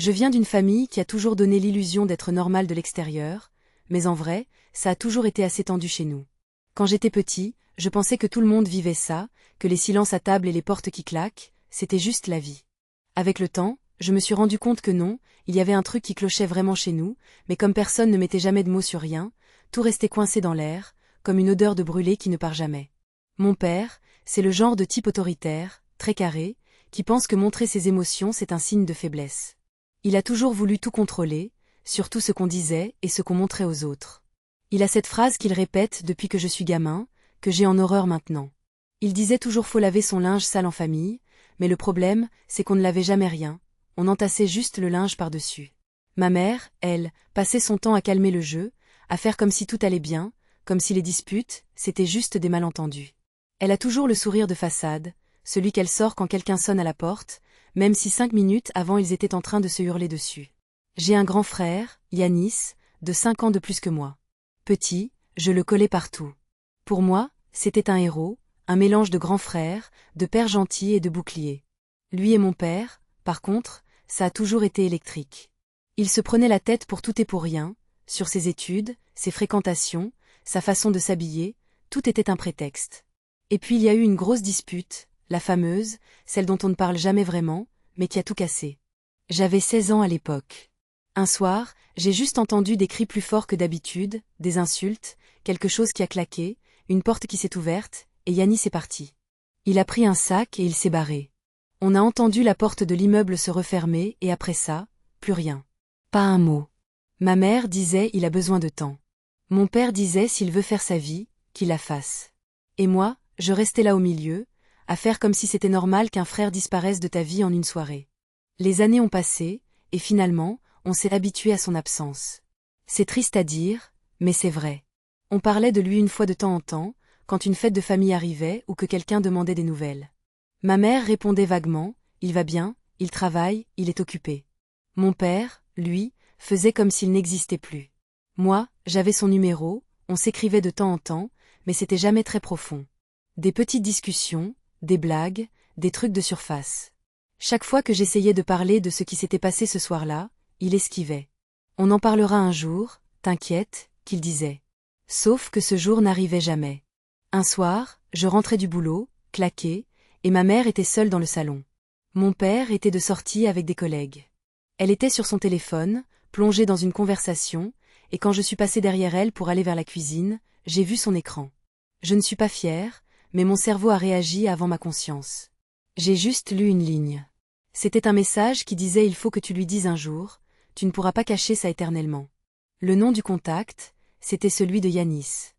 Je viens d'une famille qui a toujours donné l'illusion d'être normale de l'extérieur, mais en vrai, ça a toujours été assez tendu chez nous. Quand j'étais petit, je pensais que tout le monde vivait ça, que les silences à table et les portes qui claquent, c'était juste la vie. Avec le temps, je me suis rendu compte que non, il y avait un truc qui clochait vraiment chez nous, mais comme personne ne mettait jamais de mots sur rien, tout restait coincé dans l'air, comme une odeur de brûlé qui ne part jamais. Mon père, c'est le genre de type autoritaire, très carré, qui pense que montrer ses émotions c'est un signe de faiblesse. Il a toujours voulu tout contrôler, surtout ce qu'on disait et ce qu'on montrait aux autres. Il a cette phrase qu'il répète depuis que je suis gamin, que j'ai en horreur maintenant. Il disait toujours faut laver son linge sale en famille, mais le problème, c'est qu'on ne lavait jamais rien, on entassait juste le linge par-dessus. Ma mère, elle, passait son temps à calmer le jeu, à faire comme si tout allait bien, comme si les disputes, c'était juste des malentendus. Elle a toujours le sourire de façade, celui qu'elle sort quand quelqu'un sonne à la porte, même si 5 minutes avant ils étaient en train de se hurler dessus. J'ai un grand frère, Yanis, de 5 ans de plus que moi. Petit, je le collais partout. Pour moi, c'était un héros, un mélange de grand frère, de père gentil et de bouclier. Lui et mon père, par contre, ça a toujours été électrique. Il se prenait la tête pour tout et pour rien, sur ses études, ses fréquentations, sa façon de s'habiller, tout était un prétexte. Et puis il y a eu une grosse dispute, la fameuse, celle dont on ne parle jamais vraiment, mais qui a tout cassé. J'avais 16 ans à l'époque. Un soir, j'ai juste entendu des cris plus forts que d'habitude, des insultes, quelque chose qui a claqué, une porte qui s'est ouverte, et Yanis est parti. Il a pris un sac et il s'est barré. On a entendu la porte de l'immeuble se refermer et après ça, plus rien. Pas un mot. Ma mère disait il a besoin de temps. Mon père disait s'il veut faire sa vie, qu'il la fasse. Et moi, je restais là au milieu, à faire comme si c'était normal qu'un frère disparaisse de ta vie en une soirée. Les années ont passé, et finalement, on s'est habitué à son absence. C'est triste à dire, mais c'est vrai. On parlait de lui une fois de temps en temps, quand une fête de famille arrivait ou que quelqu'un demandait des nouvelles. Ma mère répondait vaguement, il va bien, il travaille, il est occupé. Mon père, lui, faisait comme s'il n'existait plus. Moi, j'avais son numéro, on s'écrivait de temps en temps, mais c'était jamais très profond. Des petites discussions, des blagues, des trucs de surface. Chaque fois que j'essayais de parler de ce qui s'était passé ce soir-là, il esquivait. On en parlera un jour, t'inquiète, qu'il disait. Sauf que ce jour n'arrivait jamais. Un soir, je rentrais du boulot, claqué, et ma mère était seule dans le salon. Mon père était de sortie avec des collègues. Elle était sur son téléphone, plongée dans une conversation, et quand je suis passée derrière elle pour aller vers la cuisine, j'ai vu son écran. Je ne suis pas fière, mais mon cerveau a réagi avant ma conscience. J'ai juste lu une ligne. C'était un message qui disait il faut que tu lui dises un jour, tu ne pourras pas cacher ça éternellement. Le nom du contact, c'était celui de Yanis.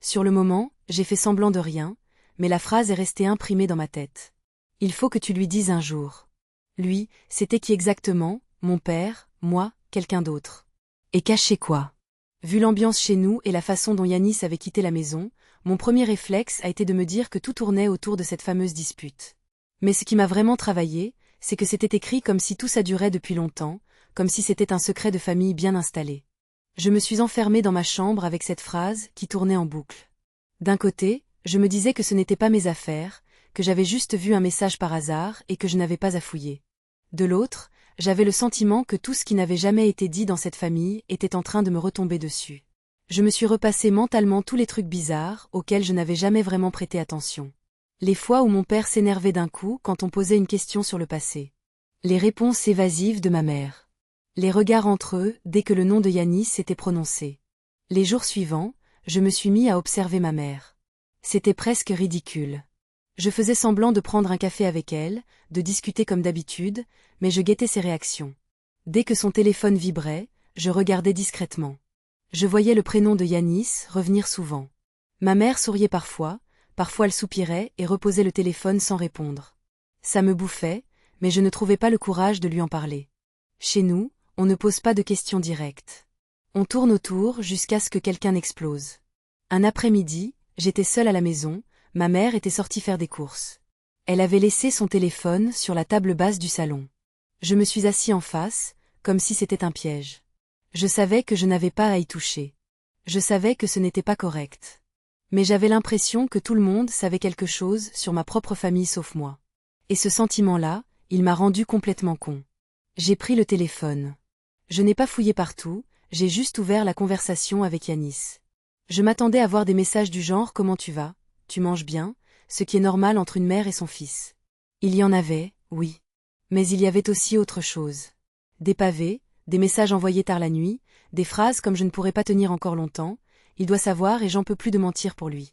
Sur le moment, j'ai fait semblant de rien, mais la phrase est restée imprimée dans ma tête. Il faut que tu lui dises un jour. Lui, c'était qui exactement, mon père, moi, quelqu'un d'autre. Et cacher quoi? Vu l'ambiance chez nous et la façon dont Yanis avait quitté la maison, mon premier réflexe a été de me dire que tout tournait autour de cette fameuse dispute. Mais ce qui m'a vraiment travaillé, c'est que c'était écrit comme si tout ça durait depuis longtemps, comme si c'était un secret de famille bien installé. Je me suis enfermée dans ma chambre avec cette phrase qui tournait en boucle. D'un côté, je me disais que ce n'était pas mes affaires, que j'avais juste vu un message par hasard et que je n'avais pas à fouiller. De l'autre, j'avais le sentiment que tout ce qui n'avait jamais été dit dans cette famille était en train de me retomber dessus. Je me suis repassé mentalement tous les trucs bizarres auxquels je n'avais jamais vraiment prêté attention. Les fois où mon père s'énervait d'un coup quand on posait une question sur le passé. Les réponses évasives de ma mère. Les regards entre eux dès que le nom de Yanis s'était prononcé. Les jours suivants, je me suis mis à observer ma mère. C'était presque ridicule. Je faisais semblant de prendre un café avec elle, de discuter comme d'habitude, mais je guettais ses réactions. Dès que son téléphone vibrait, je regardais discrètement. Je voyais le prénom de Yanis revenir souvent. Ma mère souriait parfois elle soupirait et reposait le téléphone sans répondre. Ça me bouffait, mais je ne trouvais pas le courage de lui en parler. Chez nous, on ne pose pas de questions directes. On tourne autour jusqu'à ce que quelqu'un explose. Un après-midi, j'étais seule à la maison, ma mère était sortie faire des courses. Elle avait laissé son téléphone sur la table basse du salon. Je me suis assis en face, comme si c'était un piège. Je savais que je n'avais pas à y toucher. Je savais que ce n'était pas correct. Mais j'avais l'impression que tout le monde savait quelque chose sur ma propre famille sauf moi. Et ce sentiment-là, il m'a rendu complètement con. J'ai pris le téléphone. Je n'ai pas fouillé partout, j'ai juste ouvert la conversation avec Yanis. Je m'attendais à voir des messages du genre « Comment tu vas ? Tu manges bien ?» ce qui est normal entre une mère et son fils. Il y en avait, oui. Mais il y avait aussi autre chose. Des pavés, des messages envoyés tard la nuit, des phrases comme « Je ne pourrai pas tenir encore longtemps », il doit savoir et j'en peux plus de mentir pour lui.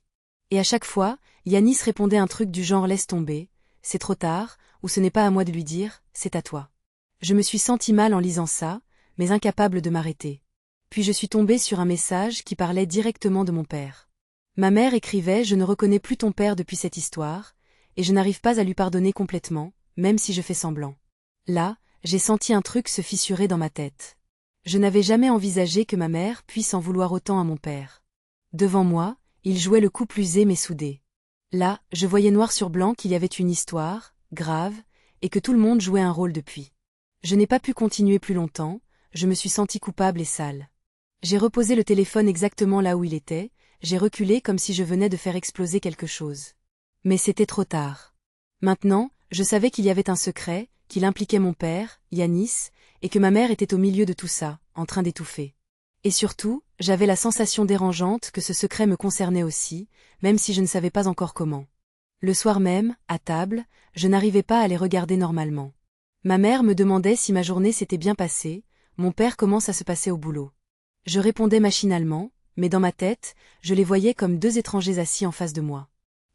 Et à chaque fois, Yanis répondait un truc du genre « Laisse tomber, c'est trop tard » ou « Ce n'est pas à moi de lui dire, c'est à toi ». Je me suis senti mal en lisant ça, mais incapable de m'arrêter. Puis je suis tombée sur un message qui parlait directement de mon père. Ma mère écrivait « Je ne reconnais plus ton père depuis cette histoire, et je n'arrive pas à lui pardonner complètement, même si je fais semblant. » Là, j'ai senti un truc se fissurer dans ma tête. Je n'avais jamais envisagé que ma mère puisse en vouloir autant à mon père. Devant moi, il jouait le couple usé mais soudé. Là, je voyais noir sur blanc qu'il y avait une histoire, grave, et que tout le monde jouait un rôle depuis. Je n'ai pas pu continuer plus longtemps, je me suis sentie coupable et sale. J'ai reposé le téléphone exactement là où il était, j'ai reculé comme si je venais de faire exploser quelque chose. Mais c'était trop tard. Maintenant, je savais qu'il y avait un secret, qu'il impliquait mon père, Yanis, et que ma mère était au milieu de tout ça, en train d'étouffer. Et surtout, j'avais la sensation dérangeante que ce secret me concernait aussi, même si je ne savais pas encore comment. Le soir même, à table, je n'arrivais pas à les regarder normalement. Ma mère me demandait si ma journée s'était bien passée, mon père comment ça se passait au boulot. Je répondais machinalement, mais dans ma tête, je les voyais comme deux étrangers assis en face de moi.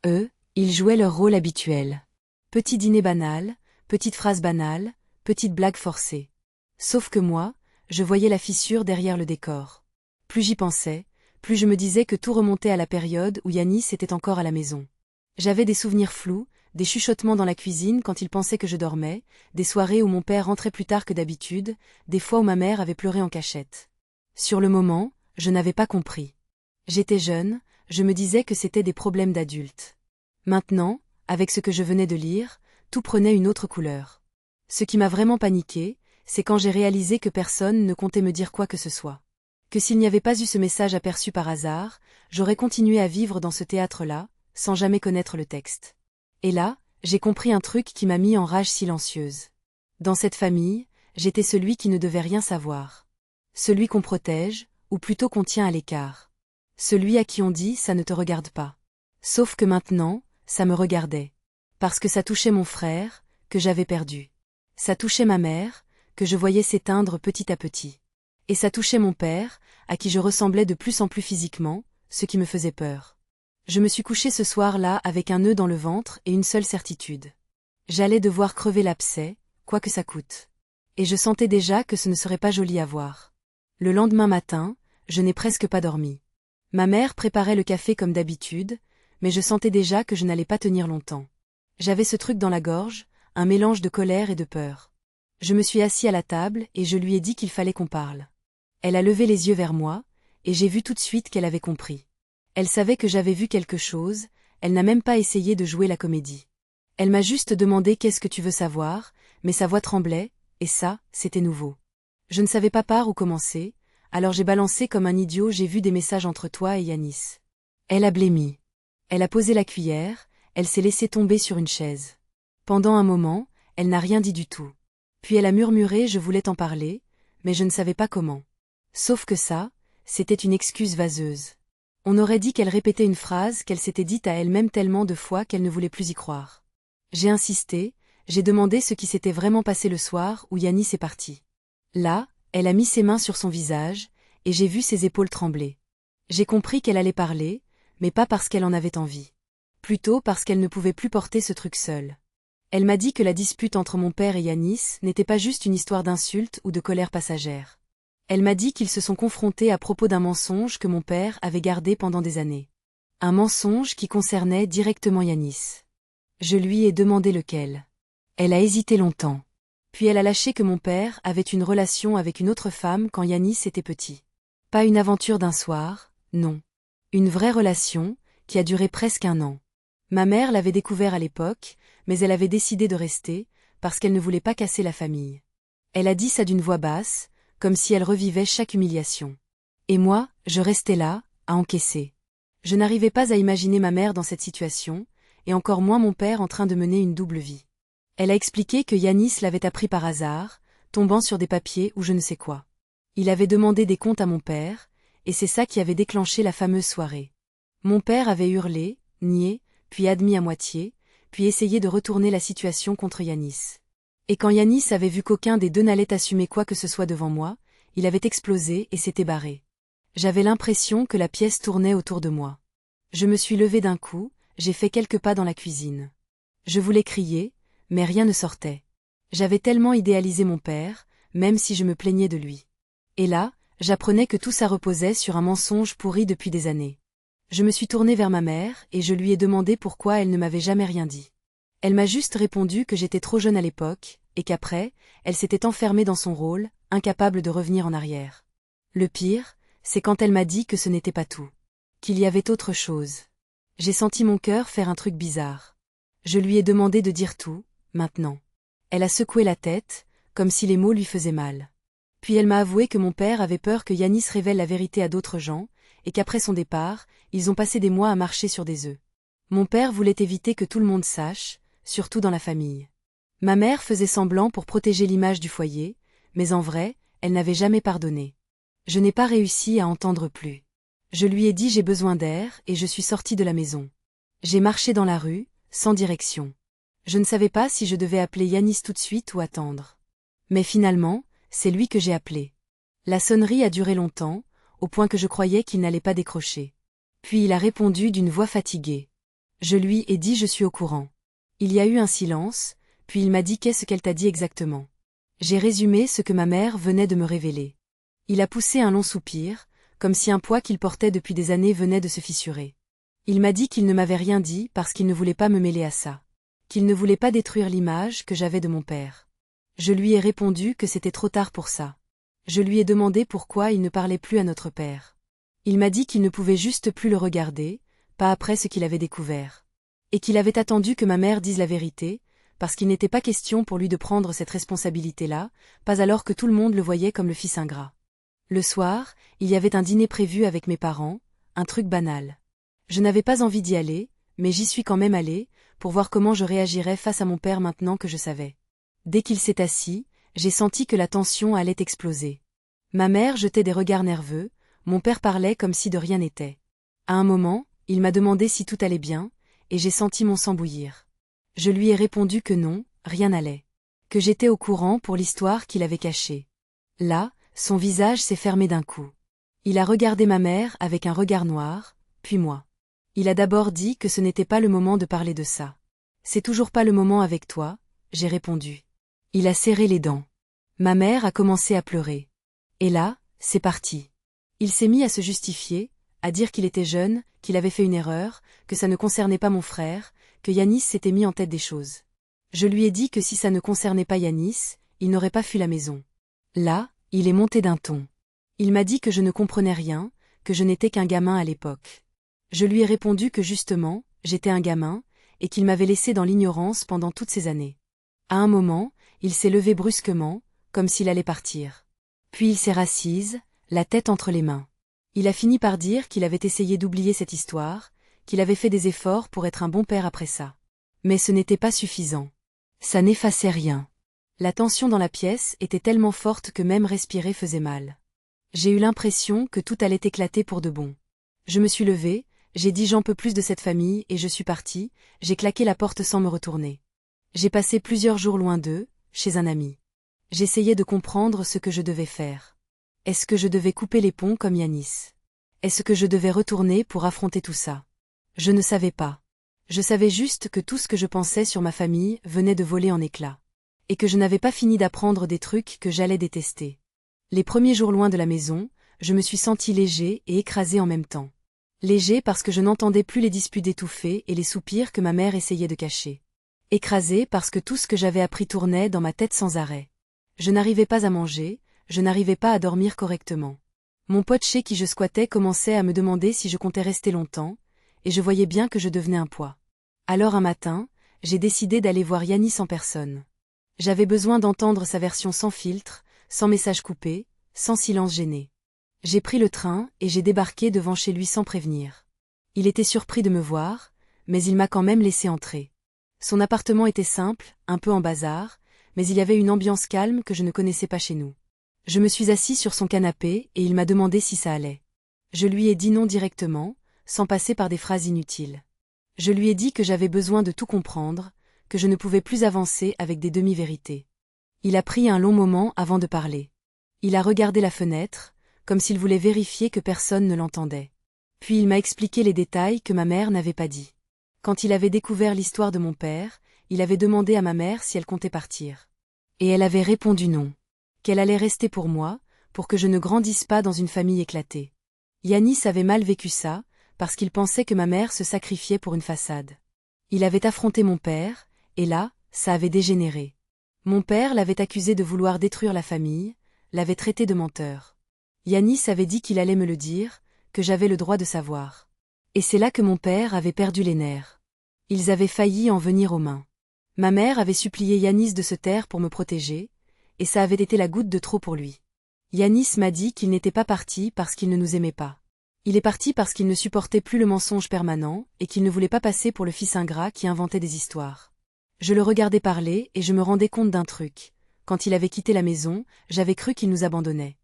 Eux, ils jouaient leur rôle habituel. Petit dîner banal, petite phrase banale, petite blague forcée. Sauf que moi, je voyais la fissure derrière le décor. Plus j'y pensais, plus je me disais que tout remontait à la période où Yanis était encore à la maison. J'avais des souvenirs flous, des chuchotements dans la cuisine quand il pensait que je dormais, des soirées où mon père rentrait plus tard que d'habitude, des fois où ma mère avait pleuré en cachette. Sur le moment, je n'avais pas compris. J'étais jeune, je me disais que c'était des problèmes d'adultes. Maintenant, avec ce que je venais de lire, tout prenait une autre couleur. Ce qui m'a vraiment paniqué, c'est quand j'ai réalisé que personne ne comptait me dire quoi que ce soit. Que s'il n'y avait pas eu ce message aperçu par hasard, j'aurais continué à vivre dans ce théâtre-là, sans jamais connaître le texte. Et là, j'ai compris un truc qui m'a mis en rage silencieuse. Dans cette famille, j'étais celui qui ne devait rien savoir. Celui qu'on protège, ou plutôt qu'on tient à l'écart. Celui à qui on dit « ça ne te regarde pas ». Sauf que maintenant, ça me regardait. Parce que ça touchait mon frère, que j'avais perdu. Ça touchait ma mère, que je voyais s'éteindre petit à petit. Et ça touchait mon père, à qui je ressemblais de plus en plus physiquement, ce qui me faisait peur. Je me suis couchée ce soir-là avec un nœud dans le ventre et une seule certitude. J'allais devoir crever l'abcès, quoi que ça coûte. Et je sentais déjà que ce ne serait pas joli à voir. Le lendemain matin, je n'ai presque pas dormi. Ma mère préparait le café comme d'habitude, mais je sentais déjà que je n'allais pas tenir longtemps. J'avais ce truc dans la gorge, un mélange de colère et de peur. Je me suis assis à la table et je lui ai dit qu'il fallait qu'on parle. Elle a levé les yeux vers moi, et j'ai vu tout de suite qu'elle avait compris. Elle savait que j'avais vu quelque chose, elle n'a même pas essayé de jouer la comédie. Elle m'a juste demandé « Qu'est-ce que tu veux savoir ?» mais sa voix tremblait, et ça, c'était nouveau. Je ne savais pas par où commencer, alors j'ai balancé comme un idiot « J'ai vu des messages entre toi et Yanis. » Elle a blêmi. Elle a posé la cuillère, elle s'est laissée tomber sur une chaise. Pendant un moment, elle n'a rien dit du tout. Puis elle a murmuré « Je voulais t'en parler, mais je ne savais pas comment. » Sauf que ça, c'était une excuse vaseuse. On aurait dit qu'elle répétait une phrase qu'elle s'était dite à elle-même tellement de fois qu'elle ne voulait plus y croire. J'ai insisté, j'ai demandé ce qui s'était vraiment passé le soir où Yanis est parti. Là, elle a mis ses mains sur son visage, et j'ai vu ses épaules trembler. J'ai compris qu'elle allait parler, mais pas parce qu'elle en avait envie. Plutôt parce qu'elle ne pouvait plus porter ce truc seule. Elle m'a dit que la dispute entre mon père et Yanis n'était pas juste une histoire d'insulte ou de colère passagère. Elle m'a dit qu'ils se sont confrontés à propos d'un mensonge que mon père avait gardé pendant des années. Un mensonge qui concernait directement Yanis. Je lui ai demandé lequel. Elle a hésité longtemps. Puis elle a lâché que mon père avait une relation avec une autre femme quand Yanis était petit. Pas une aventure d'un soir, non. Une vraie relation, qui a duré presque 1 an. Ma mère l'avait découvert à l'époque, mais elle avait décidé de rester, parce qu'elle ne voulait pas casser la famille. Elle a dit ça d'une voix basse, comme si elle revivait chaque humiliation. Et moi, je restais là, à encaisser. Je n'arrivais pas à imaginer ma mère dans cette situation, et encore moins mon père en train de mener une double vie. Elle a expliqué que Yanis l'avait appris par hasard, tombant sur des papiers ou je ne sais quoi. Il avait demandé des comptes à mon père, et c'est ça qui avait déclenché la fameuse soirée. Mon père avait hurlé, nié, puis admis à moitié, puis essayé de retourner la situation contre Yanis. Et quand Yanis avait vu qu'aucun des deux n'allait assumer quoi que ce soit devant moi, il avait explosé et s'était barré. J'avais l'impression que la pièce tournait autour de moi. Je me suis levée d'un coup, j'ai fait quelques pas dans la cuisine. Je voulais crier, mais rien ne sortait. J'avais tellement idéalisé mon père, même si je me plaignais de lui. Et là, j'apprenais que tout ça reposait sur un mensonge pourri depuis des années. Je me suis tournée vers ma mère et je lui ai demandé pourquoi elle ne m'avait jamais rien dit. Elle m'a juste répondu que j'étais trop jeune à l'époque, et qu'après, elle s'était enfermée dans son rôle, incapable de revenir en arrière. Le pire, c'est quand elle m'a dit que ce n'était pas tout. Qu'il y avait autre chose. J'ai senti mon cœur faire un truc bizarre. Je lui ai demandé de dire tout, maintenant. Elle a secoué la tête, comme si les mots lui faisaient mal. Puis elle m'a avoué que mon père avait peur que Yanis révèle la vérité à d'autres gens, et qu'après son départ, ils ont passé des mois à marcher sur des œufs. Mon père voulait éviter que tout le monde sache, surtout dans la famille. Ma mère faisait semblant pour protéger l'image du foyer, mais en vrai, elle n'avait jamais pardonné. Je n'ai pas réussi à entendre plus. Je lui ai dit j'ai besoin d'air et je suis sortie de la maison. J'ai marché dans la rue, sans direction. Je ne savais pas si je devais appeler Yanis tout de suite ou attendre. Mais finalement, c'est lui que j'ai appelé. La sonnerie a duré longtemps, au point que je croyais qu'il n'allait pas décrocher. Puis il a répondu d'une voix fatiguée. Je lui ai dit je suis au courant. Il y a eu un silence, puis il m'a dit qu'est-ce qu'elle t'a dit exactement. J'ai résumé ce que ma mère venait de me révéler. Il a poussé un long soupir, comme si un poids qu'il portait depuis des années venait de se fissurer. Il m'a dit qu'il ne m'avait rien dit parce qu'il ne voulait pas me mêler à ça. Qu'il ne voulait pas détruire l'image que j'avais de mon père. Je lui ai répondu que c'était trop tard pour ça. Je lui ai demandé pourquoi il ne parlait plus à notre père. Il m'a dit qu'il ne pouvait juste plus le regarder, pas après ce qu'il avait découvert. Et qu'il avait attendu que ma mère dise la vérité, parce qu'il n'était pas question pour lui de prendre cette responsabilité-là, pas alors que tout le monde le voyait comme le fils ingrat. Le soir, il y avait un dîner prévu avec mes parents, un truc banal. Je n'avais pas envie d'y aller, mais j'y suis quand même allée, pour voir comment je réagirais face à mon père maintenant que je savais. Dès qu'il s'est assis, j'ai senti que la tension allait exploser. Ma mère jetait des regards nerveux, mon père parlait comme si de rien n'était. À un moment, il m'a demandé si tout allait bien, et j'ai senti mon sang bouillir. Je lui ai répondu que non, rien n'allait. Que j'étais au courant pour l'histoire qu'il avait cachée. Là, son visage s'est fermé d'un coup. Il a regardé ma mère avec un regard noir, puis moi. Il a d'abord dit que ce n'était pas le moment de parler de ça. C'est toujours pas le moment avec toi, j'ai répondu. Il a serré les dents. Ma mère a commencé à pleurer. Et là, c'est parti. Il s'est mis à se justifier, à dire qu'il était jeune, qu'il avait fait une erreur, que ça ne concernait pas mon frère, que Yanis s'était mis en tête des choses. Je lui ai dit que si ça ne concernait pas Yanis, il n'aurait pas fui la maison. Là, il est monté d'un ton. Il m'a dit que je ne comprenais rien, que je n'étais qu'un gamin à l'époque. Je lui ai répondu que justement, j'étais un gamin, et qu'il m'avait laissé dans l'ignorance pendant toutes ces années. À un moment, il s'est levé brusquement, comme s'il allait partir. Puis il s'est rassise, la tête entre les mains. Il a fini par dire qu'il avait essayé d'oublier cette histoire, qu'il avait fait des efforts pour être un bon père après ça. Mais ce n'était pas suffisant. Ça n'effaçait rien. La tension dans la pièce était tellement forte que même respirer faisait mal. J'ai eu l'impression que tout allait éclater pour de bon. Je me suis levée, j'ai dit j'en peux plus de cette famille et je suis partie, j'ai claqué la porte sans me retourner. J'ai passé plusieurs jours loin d'eux, chez un ami. J'essayais de comprendre ce que je devais faire. Est-ce que je devais couper les ponts comme Yanis? Est-ce que je devais retourner pour affronter tout ça? Je ne savais pas. Je savais juste que tout ce que je pensais sur ma famille venait de voler en éclats. Et que je n'avais pas fini d'apprendre des trucs que j'allais détester. Les premiers jours loin de la maison, je me suis sentie léger et écrasée en même temps. Léger parce que je n'entendais plus les disputes étouffées et les soupirs que ma mère essayait de cacher. Écrasée parce que tout ce que j'avais appris tournait dans ma tête sans arrêt. Je n'arrivais pas à manger, je n'arrivais pas à dormir correctement. Mon pote chez qui je squattais commençait à me demander si je comptais rester longtemps, et je voyais bien que je devenais un poids. Alors un matin, j'ai décidé d'aller voir Yanis en personne. J'avais besoin d'entendre sa version sans filtre, sans message coupé, sans silence gêné. J'ai pris le train et j'ai débarqué devant chez lui sans prévenir. Il était surpris de me voir, mais il m'a quand même laissé entrer. Son appartement était simple, un peu en bazar, mais il y avait une ambiance calme que je ne connaissais pas chez nous. Je me suis assis sur son canapé et il m'a demandé si ça allait. Je lui ai dit non directement, sans passer par des phrases inutiles. Je lui ai dit que j'avais besoin de tout comprendre, que je ne pouvais plus avancer avec des demi-vérités. Il a pris un long moment avant de parler. Il a regardé la fenêtre, comme s'il voulait vérifier que personne ne l'entendait. Puis il m'a expliqué les détails que ma mère n'avait pas dit. Quand il avait découvert l'histoire de mon père, il avait demandé à ma mère si elle comptait partir. Et elle avait répondu non. Qu'elle allait rester pour moi, pour que je ne grandisse pas dans une famille éclatée. Yanis avait mal vécu ça, parce qu'il pensait que ma mère se sacrifiait pour une façade. Il avait affronté mon père, et là, ça avait dégénéré. Mon père l'avait accusé de vouloir détruire la famille, l'avait traité de menteur. Yanis avait dit qu'il allait me le dire, que j'avais le droit de savoir. Et c'est là que mon père avait perdu les nerfs. Ils avaient failli en venir aux mains. Ma mère avait supplié Yanis de se taire pour me protéger, et ça avait été la goutte de trop pour lui. Yanis m'a dit qu'il n'était pas parti parce qu'il ne nous aimait pas. Il est parti parce qu'il ne supportait plus le mensonge permanent et qu'il ne voulait pas passer pour le fils ingrat qui inventait des histoires. Je le regardais parler et je me rendais compte d'un truc. Quand il avait quitté la maison, j'avais cru qu'il nous abandonnait.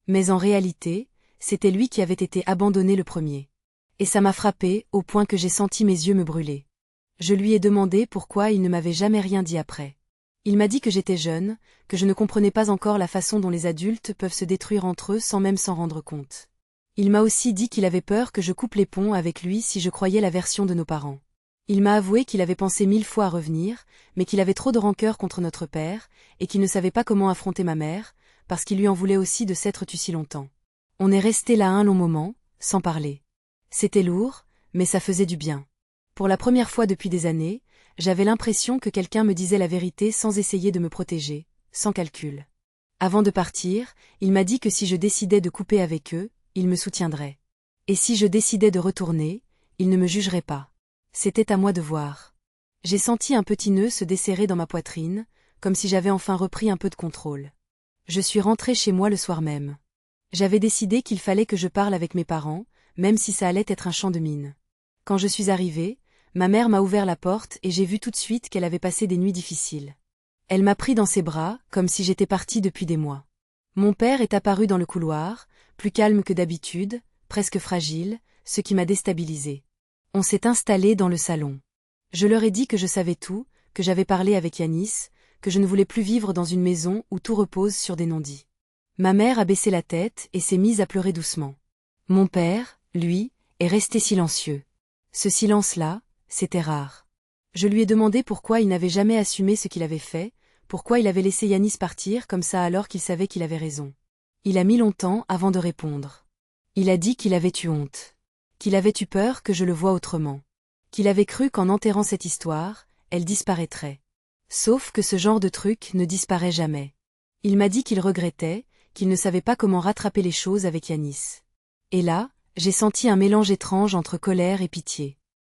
Mais en réalité, c'était lui qui avait été abandonné le premier. Et ça m'a frappé au point que j'ai senti mes yeux me brûler. Je lui ai demandé pourquoi il ne m'avait jamais rien dit après. Il m'a dit que j'étais jeune, que je ne comprenais pas encore la façon dont les adultes peuvent se détruire entre eux sans même s'en rendre compte. Il m'a aussi dit qu'il avait peur que je coupe les ponts avec lui si je croyais la version de nos parents. Il m'a avoué qu'il avait pensé 1000 fois à revenir, mais qu'il avait trop de rancœur contre notre père, et qu'il ne savait pas comment affronter ma mère, parce qu'il lui en voulait aussi de s'être tu si longtemps. On est resté là un long moment, sans parler. C'était lourd, mais ça faisait du bien. Pour la première fois depuis des années, j'avais l'impression que quelqu'un me disait la vérité sans essayer de me protéger, sans calcul. Avant de partir, il m'a dit que si je décidais de couper avec eux, il me soutiendrait. Et si je décidais de retourner, il ne me jugerait pas. C'était à moi de voir. J'ai senti un petit nœud se desserrer dans ma poitrine, comme si j'avais enfin repris un peu de contrôle. Je suis rentrée chez moi le soir même. J'avais décidé qu'il fallait que je parle avec mes parents, même si ça allait être un champ de mine. Quand je suis arrivée, ma mère m'a ouvert la porte et j'ai vu tout de suite qu'elle avait passé des nuits difficiles. Elle m'a pris dans ses bras, comme si j'étais partie depuis des mois. Mon père est apparu dans le couloir, plus calme que d'habitude, presque fragile, ce qui m'a déstabilisée. On s'est installé dans le salon. Je leur ai dit que je savais tout, que j'avais parlé avec Yanis, que je ne voulais plus vivre dans une maison où tout repose sur des non-dits. Ma mère a baissé la tête et s'est mise à pleurer doucement. Mon père, lui, est resté silencieux. Ce silence-là, c'était rare. Je lui ai demandé pourquoi il n'avait jamais assumé ce qu'il avait fait, pourquoi il avait laissé Yanis partir comme ça alors qu'il savait qu'il avait raison. Il a mis longtemps avant de répondre. Il a dit qu'il avait eu honte. Qu'il avait eu peur que je le voie autrement. Qu'il avait cru qu'en enterrant cette histoire, elle disparaîtrait. Sauf que ce genre de truc ne disparaît jamais. Il m'a dit qu'il regrettait, qu'il ne savait pas comment rattraper les choses avec Yanis. Et là, j'ai senti un mélange étrange entre colère et pitié.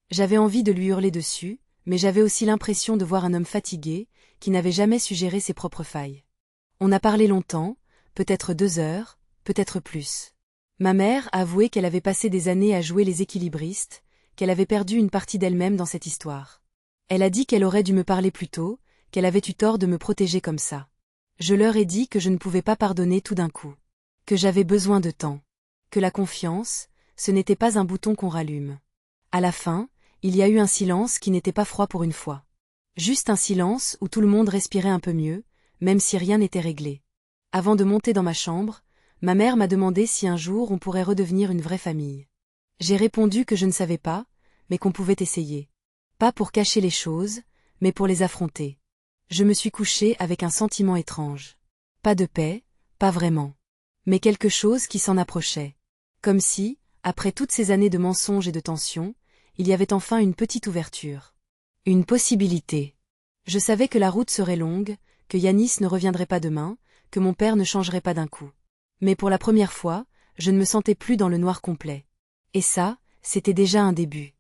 J'avais envie de lui hurler dessus, mais j'avais aussi l'impression de voir un homme fatigué, qui n'avait jamais su gérer ses propres failles. On a parlé longtemps, peut-être 2 heures, peut-être plus. Ma mère a avoué qu'elle avait passé des années à jouer les équilibristes, qu'elle avait perdu une partie d'elle-même dans cette histoire. Elle a dit qu'elle aurait dû me parler plus tôt, qu'elle avait eu tort de me protéger comme ça. Je leur ai dit que je ne pouvais pas pardonner tout d'un coup. Que j'avais besoin de temps. Que la confiance, ce n'était pas un bouton qu'on rallume. À la fin, il y a eu un silence qui n'était pas froid pour une fois. Juste un silence où tout le monde respirait un peu mieux, même si rien n'était réglé. Avant de monter dans ma chambre, ma mère m'a demandé si un jour on pourrait redevenir une vraie famille. J'ai répondu que je ne savais pas, mais qu'on pouvait essayer. Pas pour cacher les choses, mais pour les affronter. Je me suis couchée avec un sentiment étrange. Pas de paix, pas vraiment. Mais quelque chose qui s'en approchait. Comme si, après toutes ces années de mensonges et de tensions, il y avait enfin une petite ouverture. Une possibilité. Je savais que la route serait longue, que Yanis ne reviendrait pas demain, que mon père ne changerait pas d'un coup. Mais pour la première fois, je ne me sentais plus dans le noir complet. Et ça, c'était déjà un début.